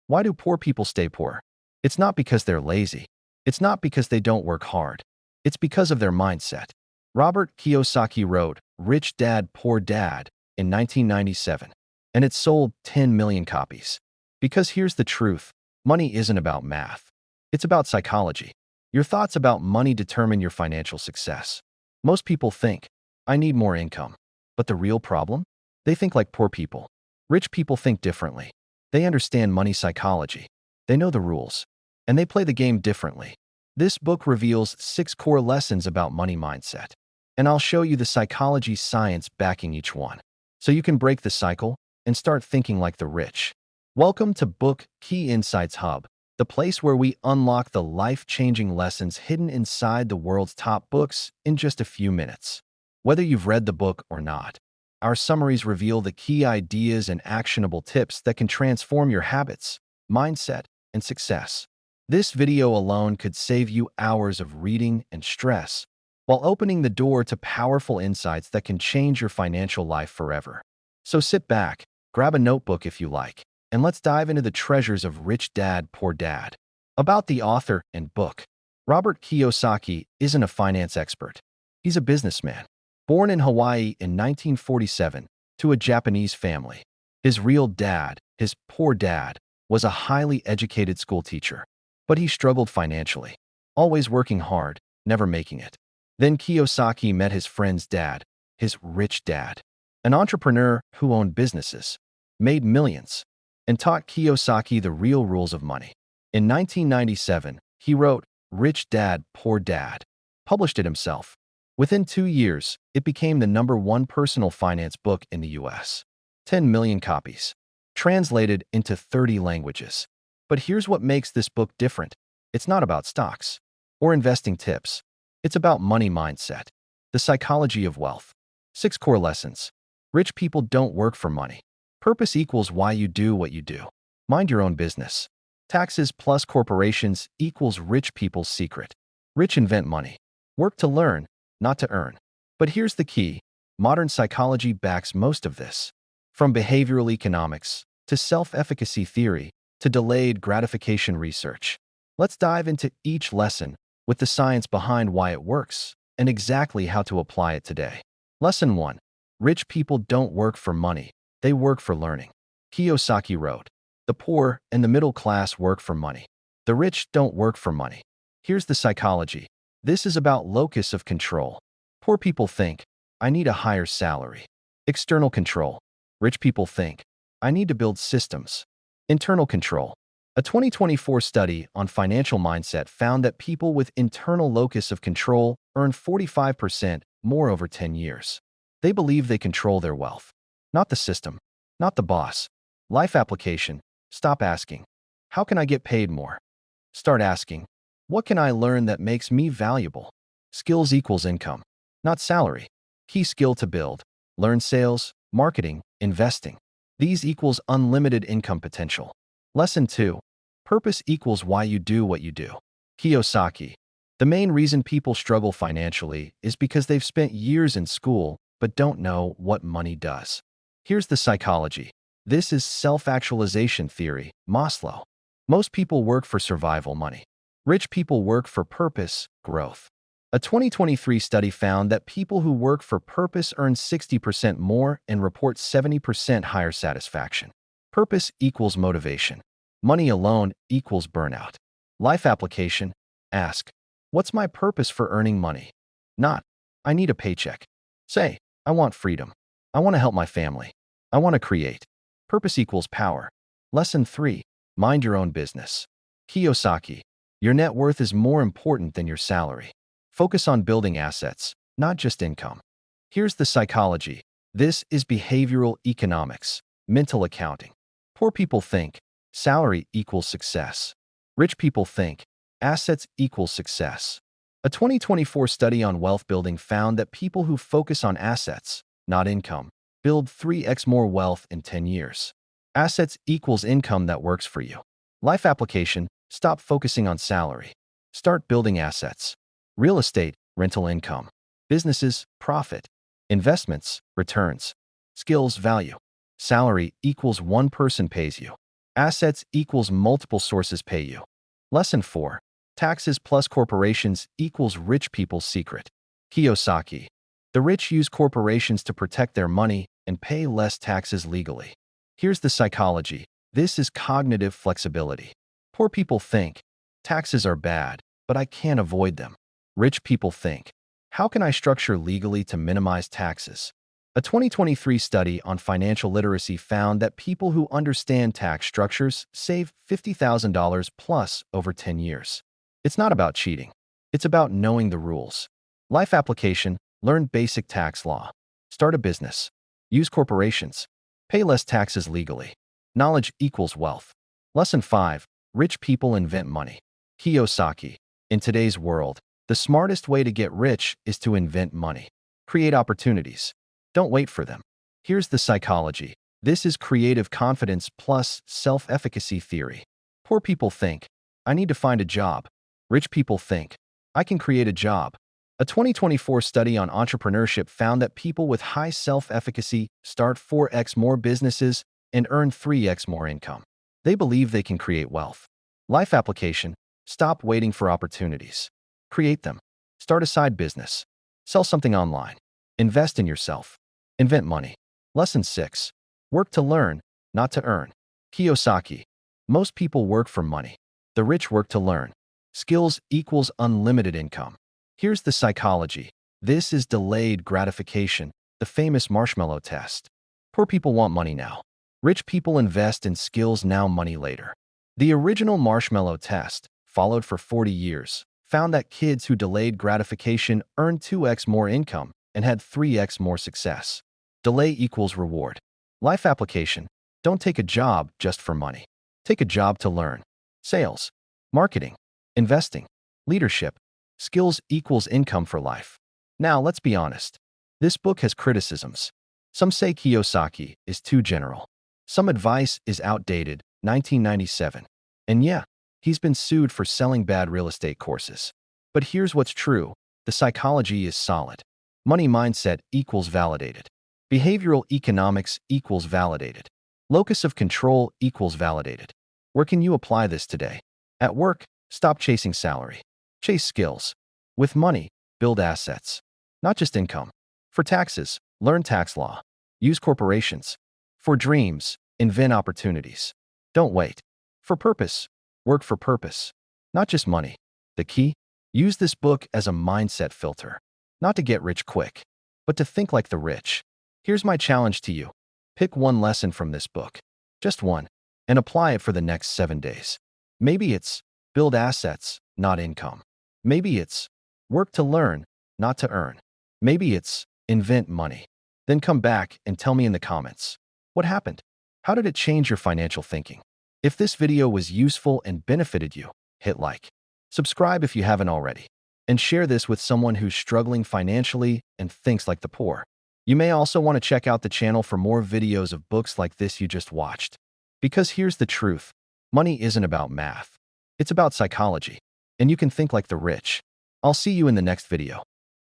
Why do poor people stay poor? It's not because they're lazy. It's not because they don't work hard. It's because of their mindset. Robert Kiyosaki wrote Rich Dad, Poor Dad in 1997, and it sold 10 million copies. Because here's the truth, money isn't about math. It's about psychology. Your thoughts about money determine your financial success. Most people think, I need more income. But the real problem? They think like poor people. Rich people think differently. They understand money psychology. They know the rules. And they play the game differently. This book reveals 6 core lessons about money mindset. And I'll show you the psychology science backing each one, so you can break the cycle and start thinking like the rich. Welcome to BookKeyInsightshub, the place where we unlock the life-changing lessons hidden inside the world's top books in just a few minutes. Whether you've read the book or not, our summaries reveal the key ideas and actionable tips that can transform your habits, mindset, and success. This video alone could save you hours of reading and stress, while opening the door to powerful insights that can change your financial life forever. So sit back, grab a notebook if you like, and let's dive into the treasures of Rich Dad, Poor Dad. About the author and book. Robert Kiyosaki isn't a finance expert. He's a businessman. Born in Hawaii in 1947 to a Japanese family. His real dad, his poor dad, was a highly educated school teacher. But he struggled financially, always working hard, never making it. Then Kiyosaki met his friend's dad, his rich dad, an entrepreneur who owned businesses, made millions, and taught Kiyosaki the real rules of money. In 1997, he wrote Rich Dad, Poor Dad, published it himself. Within 2 years, it became the #1 personal finance book in the US. 10 million copies, translated into 30 languages. But here's what makes this book different. It's not about stocks or investing tips. It's about money mindset, the psychology of wealth. 6 core lessons. Rich people don't work for money. Purpose equals why you do what you do. Mind your own business. Taxes plus corporations equals rich people's secret. Rich invent money. Work to learn, not to earn. But here's the key. Modern psychology backs most of this. From behavioral economics to self-efficacy theory to delayed gratification research. Let's dive into each lesson with the science behind why it works and exactly how to apply it today. Lesson 1. Rich people don't work for money. They work for learning. Kiyosaki wrote, the poor and the middle class work for money. The rich don't work for money. Here's the psychology. This is about locus of control. Poor people think, I need a higher salary. External control. Rich people think, I need to build systems. Internal control. A 2024 study on financial mindset found that people with internal locus of control earn 45% more over 10 years. They believe they control their wealth. Not the system, not the boss. Life application. Stop asking, how can I get paid more? Start asking, what can I learn that makes me valuable? Skills equals income, not salary. Key skill to build. Learn sales, marketing, investing. These equals unlimited income potential. Lesson 2. Purpose equals why you do what you do. Kiyosaki. The main reason people struggle financially is because they've spent years in school but don't know what money does. Here's the psychology. This is self-actualization theory, Maslow. Most people work for survival money. Rich people work for purpose, growth. A 2023 study found that people who work for purpose earn 60% more and report 70% higher satisfaction. Purpose equals motivation. Money alone equals burnout. Life application. Ask, what's my purpose for earning money? Not, I need a paycheck. Say, I want freedom. I want to help my family. I want to create. Purpose equals power. Lesson 3. Mind your own business. Kiyosaki. Your net worth is more important than your salary. Focus on building assets, not just income. Here's the psychology. This is behavioral economics, mental accounting. Poor people think, salary equals success. Rich people think, assets equals success. A 2024 study on wealth building found that people who focus on assets, not income, build 3x more wealth in 10 years. Assets equals income that works for you. Life application. Stop focusing on salary. Start building assets. Real estate, rental income. Businesses, profit. Investments, returns. Skills, value. Salary equals one person pays you. Assets equals multiple sources pay you. Lesson 4. Taxes plus corporations equals rich people's secret. Kiyosaki. The rich use corporations to protect their money and pay less taxes legally. Here's the psychology. This is cognitive flexibility. Poor people think, taxes are bad, but I can't avoid them. Rich people think, how can I structure legally to minimize taxes? A 2023 study on financial literacy found that people who understand tax structures save $50,000 plus over 10 years. It's not about cheating. It's about knowing the rules. Life application: learn basic tax law. Start a business. Use corporations. Pay less taxes legally. Knowledge equals wealth. Lesson 5. Rich people invent money. Kiyosaki. In today's world, the smartest way to get rich is to invent money. Create opportunities. Don't wait for them. Here's the psychology. This is creative confidence plus self-efficacy theory. Poor people think, I need to find a job. Rich people think, I can create a job. A 2024 study on entrepreneurship found that people with high self-efficacy start 4x more businesses and earn 3x more income. They believe they can create wealth. Life application: stop waiting for opportunities. Create them. Start a side business. Sell something online. Invest in yourself. Invent money. Lesson 6. Work to learn, not to earn. Kiyosaki. Most people work for money. The rich work to learn. Skills equals unlimited income. Here's the psychology. This is delayed gratification, the famous marshmallow test. Poor people want money now. Rich people invest in skills now, money later. The original marshmallow test, followed for 40 years, found that kids who delayed gratification earned 2x more income and had 3x more success. Delay equals reward. Life application: don't take a job just for money. Take a job to learn. Sales, marketing, investing, leadership. Skills equals income for life. Now, let's be honest. This book has criticisms. Some say Kiyosaki is too general. Some advice is outdated, 1997. And yeah, he's been sued for selling bad real estate courses. But here's what's true. The psychology is solid. Money mindset equals validated. Behavioral economics equals validated. Locus of control equals validated. Where can you apply this today? At work, stop chasing salary. Chase skills. With money, build assets. Not just income. For taxes, learn tax law. Use corporations. For dreams, invent opportunities. Don't wait. For purpose, work for purpose. Not just money. The key? Use this book as a mindset filter. Not to get rich quick, but to think like the rich. Here's my challenge to you. Pick one lesson from this book. Just one. And apply it for the next 7 days. Maybe it's build assets, not income. Maybe it's work to learn, not to earn. Maybe it's invent money. Then come back and tell me in the comments. What happened? How did it change your financial thinking? If this video was useful and benefited you, hit like. Subscribe if you haven't already. And share this with someone who's struggling financially and thinks like the poor. You may also want to check out the channel for more videos of books like this you just watched. Because here's the truth. Money isn't about math. It's about psychology. And you can think like the rich. I'll see you in the next video.